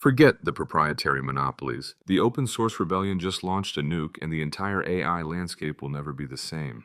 Forget the proprietary monopolies. The open source rebellion just launched a nuke, and the entire AI landscape will never be the same.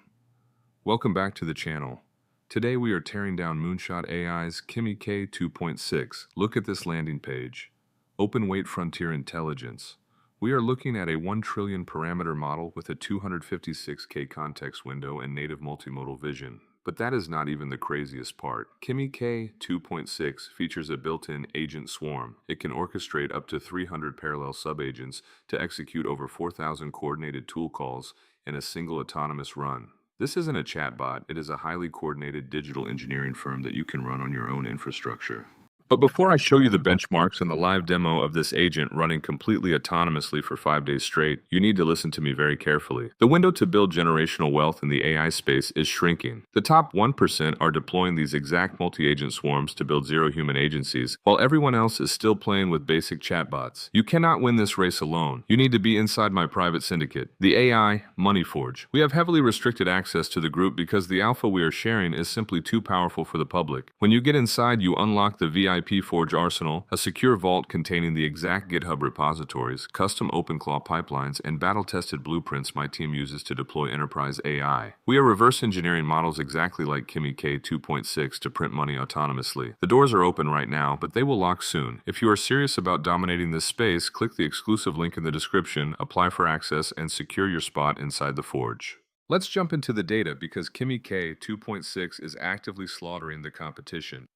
Welcome back to the channel. Today we are tearing down Moonshot AI's Kimi K2.6. Look at this landing page. Open weight frontier intelligence. We are looking at a 1 trillion parameter model with a 256K context window and native multimodal vision. But that is not even the craziest part. Kimi K2.6 features a built-in agent swarm. It can orchestrate up to 300 parallel subagents to execute over 4,000 coordinated tool calls in a single autonomous run. This isn't a chatbot, it is a highly coordinated digital engineering firm that you can run on your own infrastructure. But before I show you the benchmarks and the live demo of this agent running completely autonomously for 5 days straight, you need to listen to me very carefully. The window to build generational wealth in the AI space is shrinking. The top 1% are deploying these exact multi-agent swarms to build zero human agencies, while everyone else is still playing with basic chatbots. You cannot win this race alone. You need to be inside my private syndicate, the AI Money Forge. We have heavily restricted access to the group because the alpha we are sharing is simply too powerful for the public. When you get inside, you unlock the VIP Forge Arsenal, a secure vault containing the exact GitHub repositories, custom OpenClaw pipelines, and battle-tested blueprints my team uses to deploy enterprise AI. We are reverse engineering models exactly like Kimi K2.6 to print money autonomously. The doors are open right now, but they will lock soon. If you are serious about dominating this space, click the exclusive link in the description, apply for access, and secure your spot inside the Forge. Let's jump into the data because Kimi K2.6 is actively slaughtering the competition.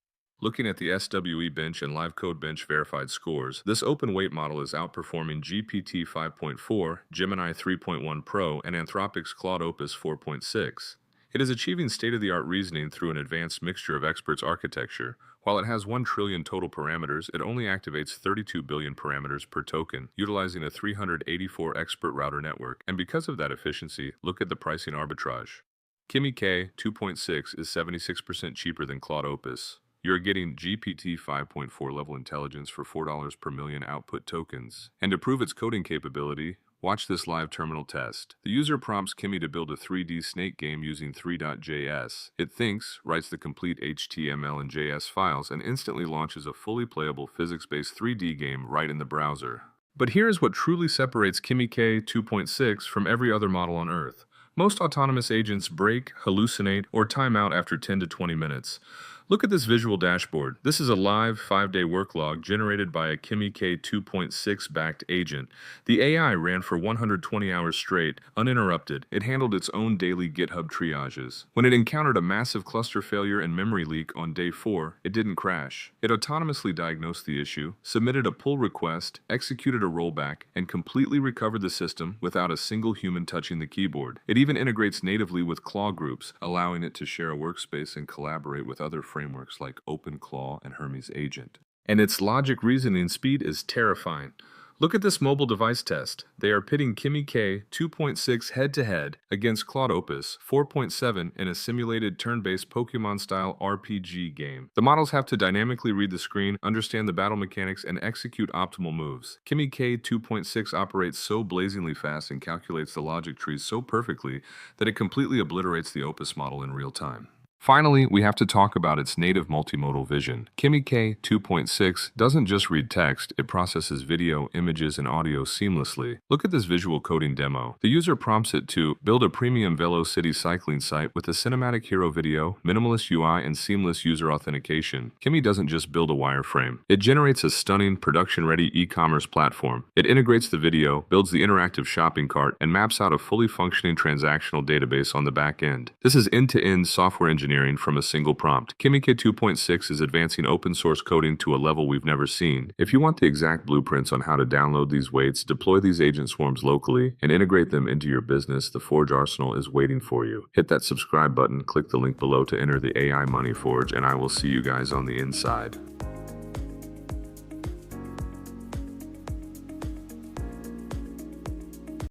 Looking at the SWE-bench and live code bench verified scores, this open weight model is outperforming GPT-5.4, Gemini 3.1 Pro, and Anthropic's Claude Opus 4.6. It is achieving state-of-the-art reasoning through an advanced mixture of experts architecture. While it has 1 trillion total parameters, it only activates 32 billion parameters per token, utilizing a 384 expert router network. And because of that efficiency, look at the pricing arbitrage. Kimi K2.6 is 76% cheaper than Claude Opus. You're getting GPT-5.4 level intelligence for $4 per million output tokens. And to prove its coding capability, watch this live terminal test. The user prompts Kimi to build a 3D snake game using 3.js. It thinks, writes the complete HTML and JS files, and instantly launches a fully playable physics-based 3D game right in the browser. But here's what truly separates Kimi K2.6 from every other model on Earth. Most autonomous agents break, hallucinate, or time out after 10 to 20 minutes. Look at this visual dashboard. This is a live 5-day worklog generated by a Kimi K2.6 backed agent. The AI ran for 120 hours straight, uninterrupted. It handled its own daily GitHub triages. When it encountered a massive cluster failure and memory leak on day 4, it didn't crash. It autonomously diagnosed the issue, submitted a pull request, executed a rollback, and completely recovered the system without a single human touching the keyboard. It even integrates natively with Claw groups, allowing it to share a workspace and collaborate with other frameworks like OpenClaw and Hermes Agent. And its logic reasoning speed is terrifying. Look at this mobile device test. They are pitting Kimi K2.6 head-to-head against Claude Opus 4.7 in a simulated turn-based Pokemon-style RPG game. The models have to dynamically read the screen, understand the battle mechanics, and execute optimal moves. Kimi K2.6 operates so blazingly fast and calculates the logic trees so perfectly that it completely obliterates the Opus model in real time. Finally, we have to talk about its native multimodal vision. Kimi K2.6 doesn't just read text, it processes video, images, and audio seamlessly. Look at this visual coding demo. The user prompts it to build a premium VeloCity cycling site with a cinematic hero video, minimalist UI, and seamless user authentication. Kimi doesn't just build a wireframe. It generates a stunning, production-ready e-commerce platform. It integrates the video, builds the interactive shopping cart, and maps out a fully functioning transactional database on the back end. This is end-to-end software engineering from a single prompt. Kimi K2.6 is advancing open source coding to a level we've never seen. If you want the exact blueprints on how to download these weights, deploy these agent swarms locally, and integrate them into your business, the Forge Arsenal is waiting for you. Hit that subscribe button, click the link below to enter the AI Money Forge, and I will see you guys on the inside.